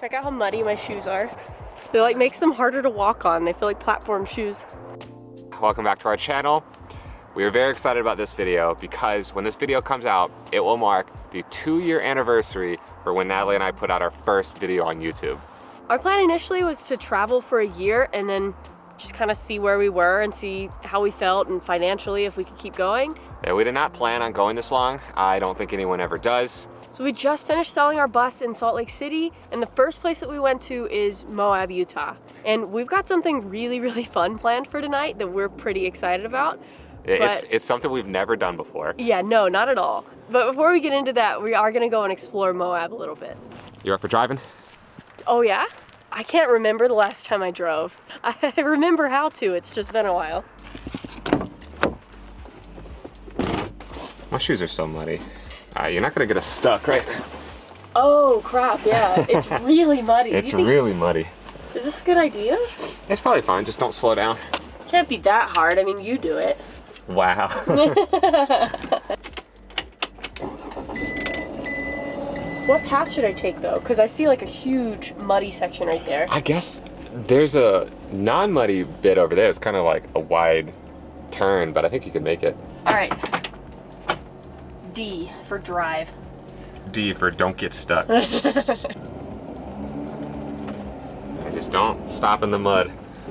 Check out how muddy my shoes are. They like makes them harder to walk on. They feel like platform shoes. Welcome back to our channel. We are very excited about this video because when this video comes out, it will mark the 2-year anniversary for when Natalie and I put out our first video on YouTube. Our plan initially was to travel for a year and then just kind of see where we were and see how we felt and financially if we could keep going. Yeah, we did not plan on going this long. I don't think anyone ever does. So we just finished selling our bus in Salt Lake City, and the first place that we went to is Moab, Utah. And we've got something really, really fun planned for tonight that we're pretty excited about. It's something we've never done before. Yeah, no, not at all. But before we get into that, we are gonna go and explore Moab a little bit. You up for driving? Oh yeah? I can't remember the last time I drove. I remember how to, it's just been a while. My shoes are so muddy. You're not gonna get us stuck, right? Oh crap, yeah, it's really muddy. It's really muddy. Is this a good idea? It's probably fine, just don't slow down. Can't be that hard, I mean, you do it. Wow. What path should I take though? Because I see like a huge muddy section right there. I guess there's a non-muddy bit over there. It's kind of like a wide turn, but I think you can make it. All right. D for drive. D for don't get stuck. Just don't stop in the mud.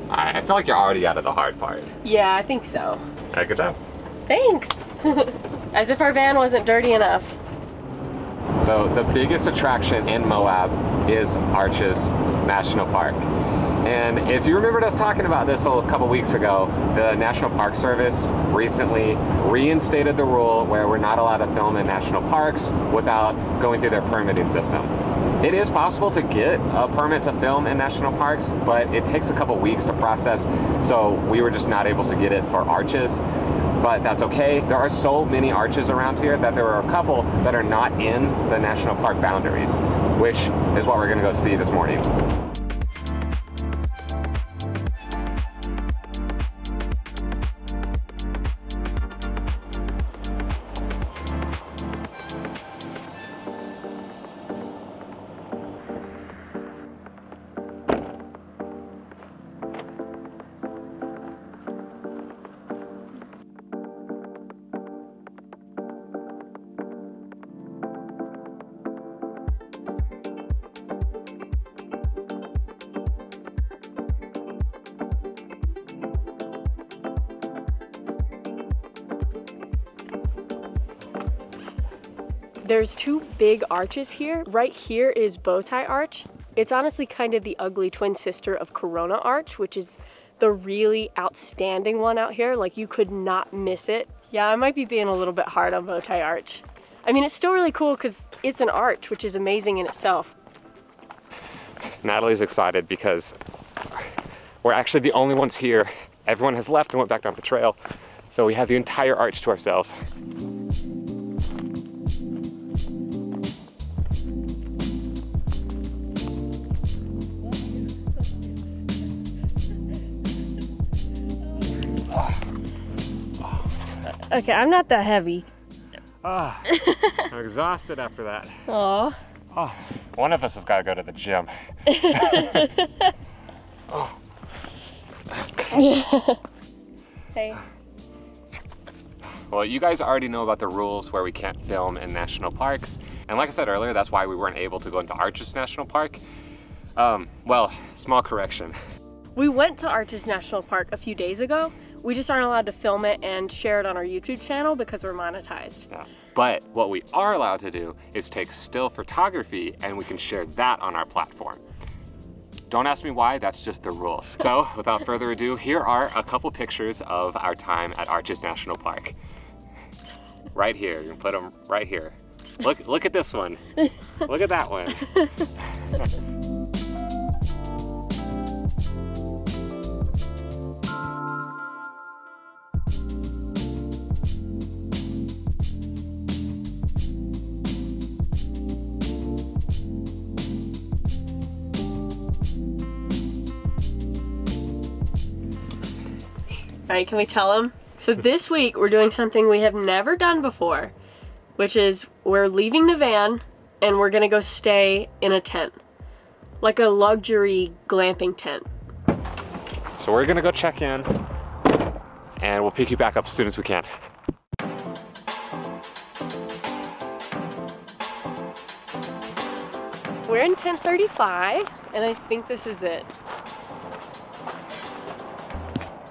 I feel like you're already out of the hard part. Yeah, I think so. All right, good job. Thanks. As if our van wasn't dirty enough. So the biggest attraction in Moab is Arches National Park. And if you remembered us talking about this a couple weeks ago, the National Park Service recently reinstated the rule where we're not allowed to film in national parks without going through their permitting system. It is possible to get a permit to film in national parks, but it takes a couple weeks to process, so we were just not able to get it for Arches. But that's okay. There are so many arches around here that there are a couple that are not in the national park boundaries, which is what we're gonna go see this morning. There's 2 big arches here. Right here is Bowtie Arch. It's honestly kind of the ugly twin sister of Corona Arch, which is the really outstanding one out here. Like, you could not miss it. Yeah, I might be being a little bit hard on Bowtie Arch. I mean, it's still really cool because it's an arch, which is amazing in itself. Natalie's excited because we're actually the only ones here. Everyone has left and went back down the trail. So we have the entire arch to ourselves. Okay, I'm not that heavy. I'm exhausted after that. Aw. Oh, one of us has got to go to the gym. Oh. Hey. Well, you guys already know about the rules where we can't film in national parks. And like I said earlier, that's why we weren't able to go into Arches National Park. Well, small correction. We went to Arches National Park a few days ago. We just aren't allowed to film it and share it on our YouTube channel because we're monetized. Yeah. But what we are allowed to do is take still photography and we can share that on our platform. Don't ask me why, that's just the rules. So without further ado, here are a couple pictures of our time at Arches National Park. Right here, you can put them right here. Look at this one. Look at that one. All right, can we tell them? So this week we're doing something we have never done before, which is we're leaving the van and we're gonna go stay in a tent. Like a luxury glamping tent. So we're gonna go check in and we'll pick you back up as soon as we can. We're in tent 35 and I think this is it.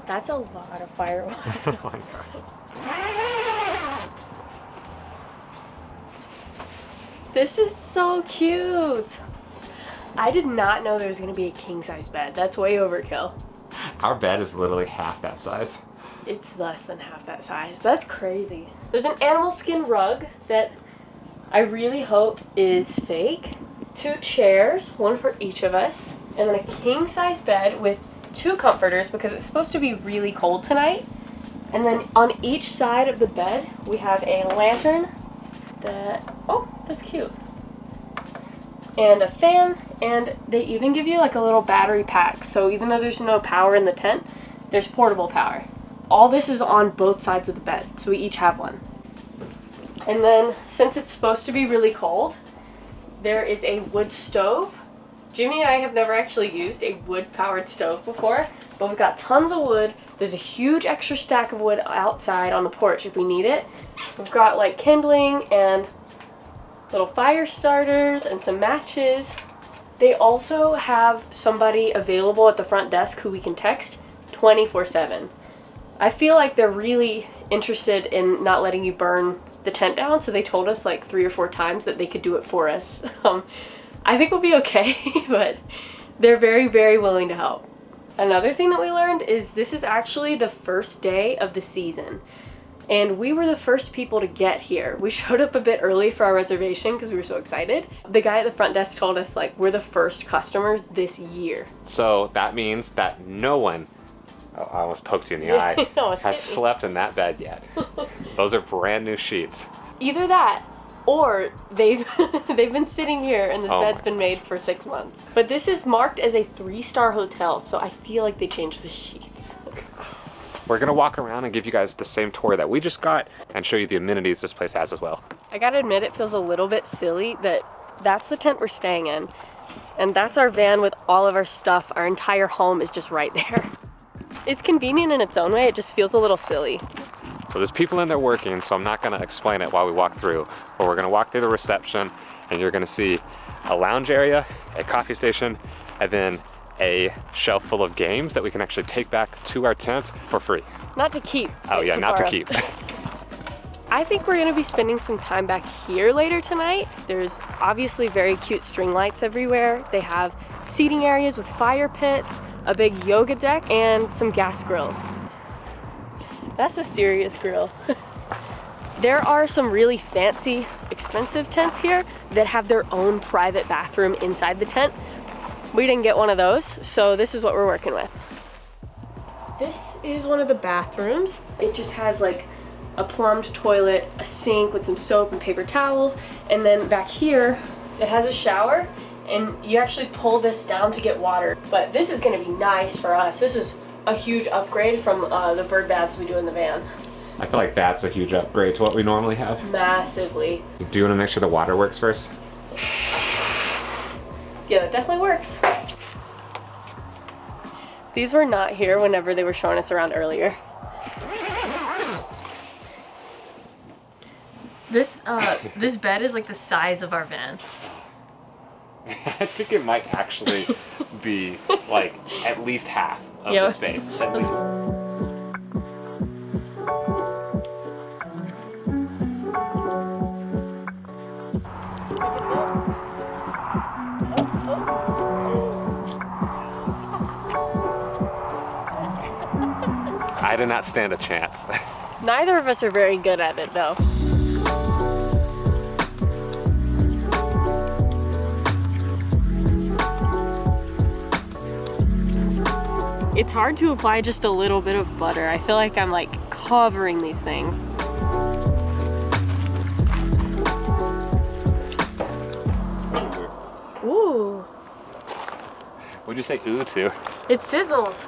That's a lot of firewood. Oh my God. This is so cute. I did not know there was gonna be a king-size bed. That's way overkill. Our bed is literally half that size. It's less than half that size. That's crazy. There's an animal skin rug that I really hope is fake. 2 chairs, one for each of us, and then a king-size bed with 2 comforters because it's supposed to be really cold tonight. And then on each side of the bed, we have a lantern that, oh, that's cute. And a fan, and they even give you like a little battery pack. So even though there's no power in the tent, there's portable power. All this is on both sides of the bed, so we each have one. And then, since it's supposed to be really cold, there is a wood stove. Jimmy and I have never actually used a wood-powered stove before, but we've got tons of wood. There's a huge extra stack of wood outside on the porch if we need it. We've got like kindling and little fire starters and some matches. They also have somebody available at the front desk who we can text 24/7. I feel like they're really interested in not letting you burn the tent down, so they told us like 3 or 4 times that they could do it for us. I think we'll be okay, but they're very, very willing to help. Another thing that we learned is this is actually the first day of the season. And we were the first people to get here. We showed up a bit early for our reservation because we were so excited. The guy at the front desk told us like we're the first customers this year. So that means that no one, oh, I almost poked you in the eye, has slept in that bed yet. Those are brand new sheets. Either that, or they've been sitting here and this bed's been made for 6 months. But this is marked as a 3-star hotel, so I feel like they changed the sheets. We're gonna walk around and give you guys the same tour that we just got and show you the amenities this place has as well. I gotta admit, it feels a little bit silly that that's the tent we're staying in. And that's our van with all of our stuff. Our entire home is just right there. It's convenient in its own way, it just feels a little silly. So there's people in there working, so I'm not gonna explain it while we walk through, but we're gonna walk through the reception and you're gonna see a lounge area, a coffee station, and then a shelf full of games that we can actually take back to our tent for free. Not to keep. Oh yeah, not to keep. I think we're gonna be spending some time back here later tonight. There's obviously very cute string lights everywhere. They have seating areas with fire pits, a big yoga deck, and some gas grills. That's a serious grill. There are some really fancy, expensive tents here that have their own private bathroom inside the tent. We didn't get one of those, so this is what we're working with. This is one of the bathrooms. It just has like a plumbed toilet, a sink with some soap and paper towels, and then back here it has a shower, and you actually pull this down to get water. But this is gonna be nice for us. This is a huge upgrade from the bird baths we do in the van. I feel like that's a huge upgrade to what we normally have. Massively. Do you want to make sure the water works first? Yeah, that definitely works. These were not here whenever they were showing us around earlier. This bed is like the size of our van. I think it might actually be like at least half of the space. At least. I did not stand a chance. Neither of us are very good at it though. It's hard to apply just a little bit of butter. I feel like I'm like covering these things. Ooh. What'd you say ooh to? It sizzles.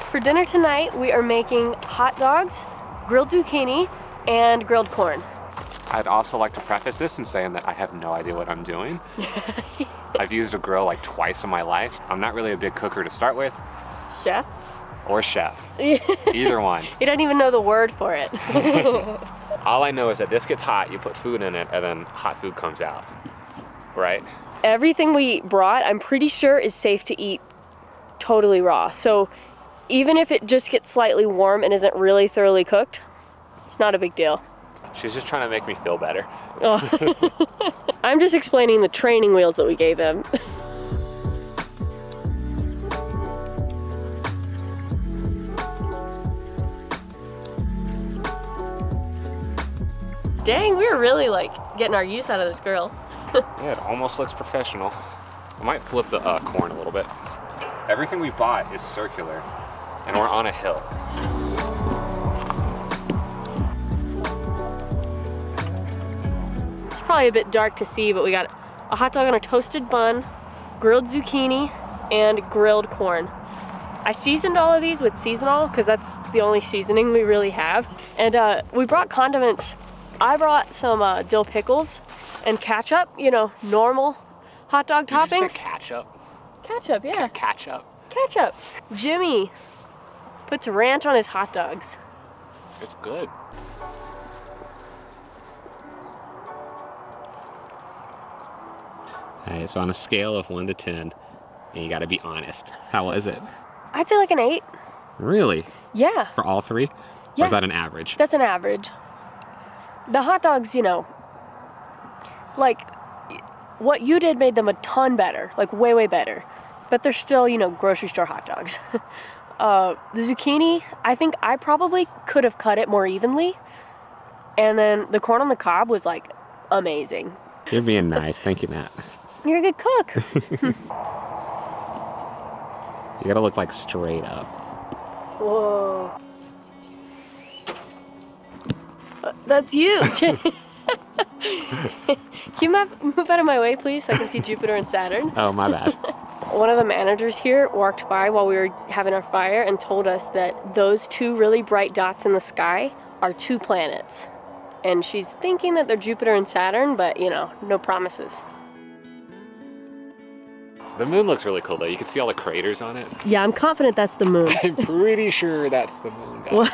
For dinner tonight, we are making hot dogs, grilled zucchini, and grilled corn. I'd also like to preface this in saying that I have no idea what I'm doing. I've used a grill like twice in my life. I'm not really a big cooker to start with. Chef? Or chef. Either one. You don't even know the word for it. All I know is that this gets hot, you put food in it, and then hot food comes out, right? Everything we brought, I'm pretty sure is safe to eat totally raw. So even if it just gets slightly warm and isn't really thoroughly cooked, it's not a big deal. She's just trying to make me feel better. Oh. I'm just explaining the training wheels that we gave him. Dang, we were really like getting our use out of this grill. Yeah, it almost looks professional. I might flip the corn a little bit. Everything we bought is circular, and we're on a hill. It's probably a bit dark to see, but we got a hot dog on a toasted bun, grilled zucchini, and grilled corn. I seasoned all of these with seasonal because that's the only seasoning we really have. And we brought condiments. I brought some dill pickles and ketchup, you know, normal hot dog toppings. Did you say ketchup? Ketchup, yeah. Ketchup. Ketchup. Jimmy puts ranch on his hot dogs. It's good. Alright, so on a scale of 1 to 10, and you gotta be honest, how was it? I'd say like an 8. Really? Yeah. For all three? Yeah. Or is that an average? That's an average. The hot dogs, you know, like what you did made them a ton better, like way, way better. But they're still, you know, grocery store hot dogs. The zucchini, I think I probably could have cut it more evenly. And then the corn on the cob was like amazing. You're being nice. Thank you, Nat. You're a good cook. You gotta look like straight up. Whoa. That's you. Can you move out of my way, please, so I can see Jupiter and Saturn? Oh, my bad. One of the managers here walked by while we were having our fire and told us that those 2 really bright dots in the sky are 2 planets. And she's thinking that they're Jupiter and Saturn, but, you know, no promises. The moon looks really cool, though. You can see all the craters on it. Yeah, I'm confident that's the moon. I'm pretty sure that's the moon, guys.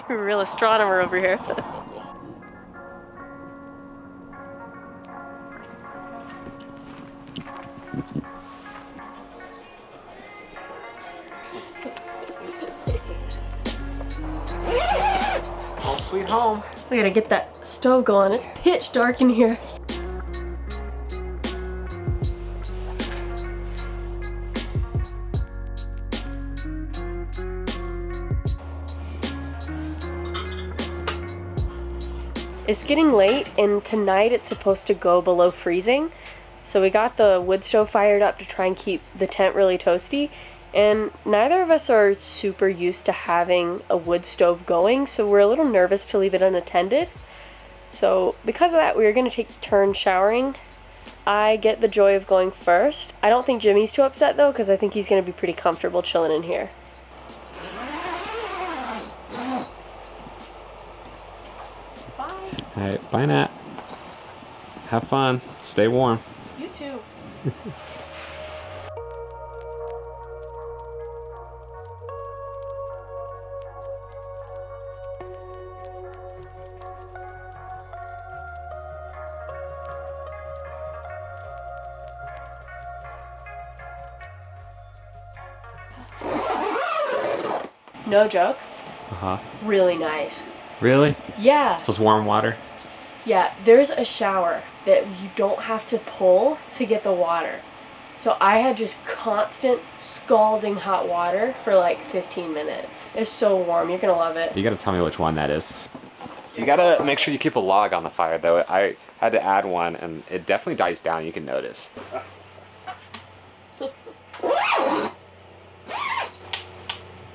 Real astronomer over here. That's so cool. Home sweet home. We gotta get that stove going. It's pitch dark in here. It's getting late, and tonight it's supposed to go below freezing. So we got the wood stove fired up to try and keep the tent really toasty. And neither of us are super used to having a wood stove going, so we're a little nervous to leave it unattended. So because of that, we are going to take turns showering. I get the joy of going first. I don't think Jimmy's too upset though, because I think he's going to be pretty comfortable chilling in here. All right, bye, Nat. Have fun. Stay warm. You too. No joke. Uh-huh. Really nice. Really? Yeah. So it's warm water? Yeah, there's a shower that you don't have to pull to get the water. So I had just constant scalding hot water for like 15 minutes. It's so warm, you're gonna love it. You gotta tell me which one that is. You gotta make sure you keep a log on the fire though. I had to add one and it definitely dies down, you can notice.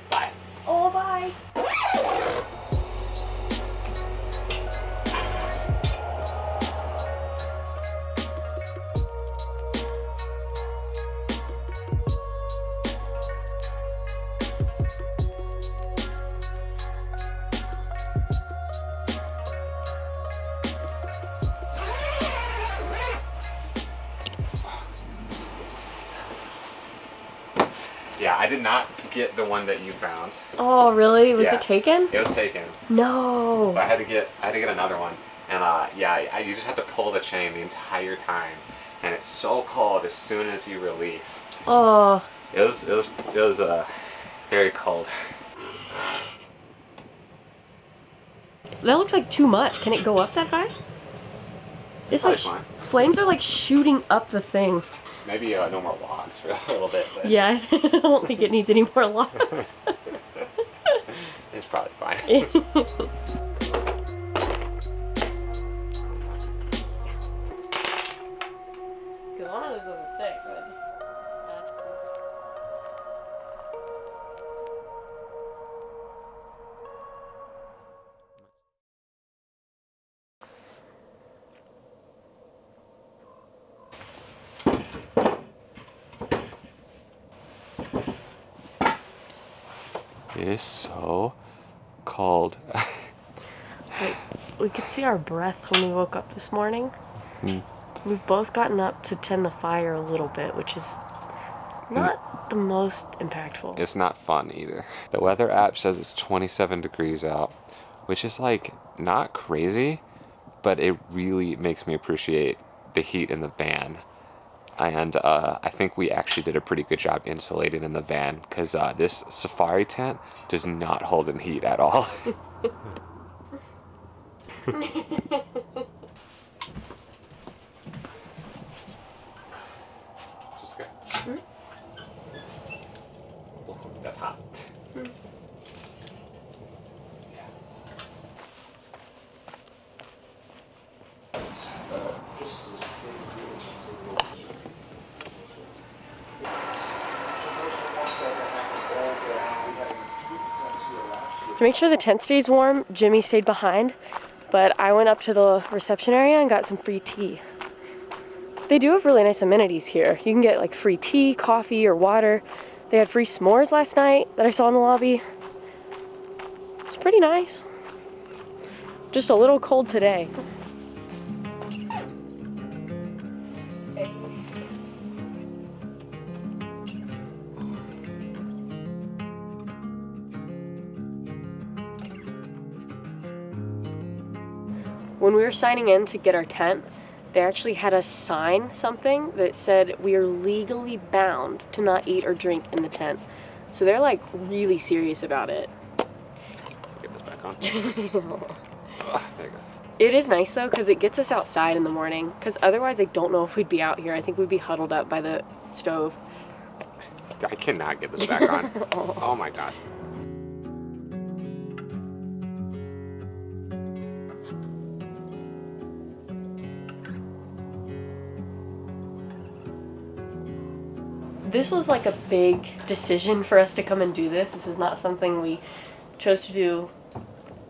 Bye. Oh, bye. I did not get the one that you found. Oh, really? Was Yeah. it taken? It was taken. No. So I had to get another one. And yeah, you just have to pull the chain the entire time. And it's so cold as soon as you release. Oh. It was very cold. That looks like too much. Can it go up that high? It's like Fine. flames are like shooting up the thing. Maybe no more logs for a little bit. But Yeah, I don't think it needs any more logs. it's probably fine. Because one of those wasn't sick, but just that's cool. It is so cold. Like, we could see our breath when we woke up this morning. We've both gotten up to tend the fire a little bit, which is not the most impactful. It's not fun either. The weather app says it's 27 degrees out, which is like not crazy, but it really makes me appreciate the heat in the van. And I think we actually did a pretty good job insulating in the van, because this safari tent does not hold in heat at all. Just good. Oh, that's hot. To make sure the tent stays warm, Jimmy stayed behind, but I went up to the reception area and got some free tea. They do have really nice amenities here. You can get like free tea, coffee, or water. They had free s'mores last night that I saw in the lobby. It's pretty nice. Just a little cold today. When we were signing in to get our tent, they actually had us sign something that said we are legally bound to not eat or drink in the tent. So they're like really serious about it. Get this back on. There you go. It is nice though, because it gets us outside in the morning, because otherwise I don't know if we'd be out here. I think we'd be huddled up by the stove. I cannot get this back on. Oh my gosh. This was like a big decision for us to come and do this. This is not something we chose to do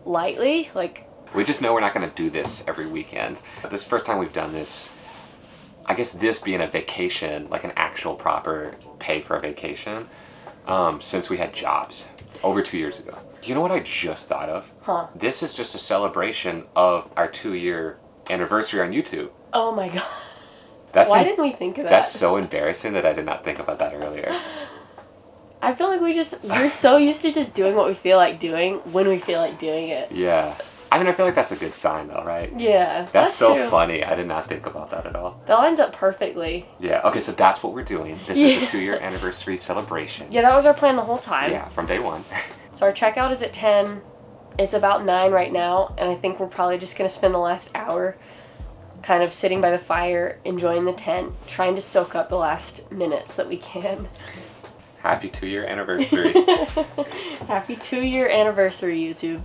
lightly. Like, we just know we're not going to do this every weekend. This is the first time we've done this. I guess this being a vacation, like an actual proper pay for a vacation, since we had jobs over 2 years ago. You know what I just thought of? Huh? This is just a celebration of our 2-year anniversary on YouTube. Oh my god. Why didn't we think of that? That's so embarrassing that I did not think about that earlier. I feel like we're so used to just doing what we feel like doing when we feel like doing it. Yeah. I mean, I feel like that's a good sign though, right? Yeah. That's so true. funny. I did not think about that at all. That lines up perfectly. Yeah. Okay, so that's what we're doing. This is a 2-year anniversary celebration. Yeah, that was our plan the whole time. Yeah, from day one. So our checkout is at 10. It's about 9 right now, and I think we're probably just going to spend the last hour kind of sitting by the fire, enjoying the tent, trying to soak up the last minutes that we can. Happy 2-year anniversary. Happy 2-year anniversary, YouTube.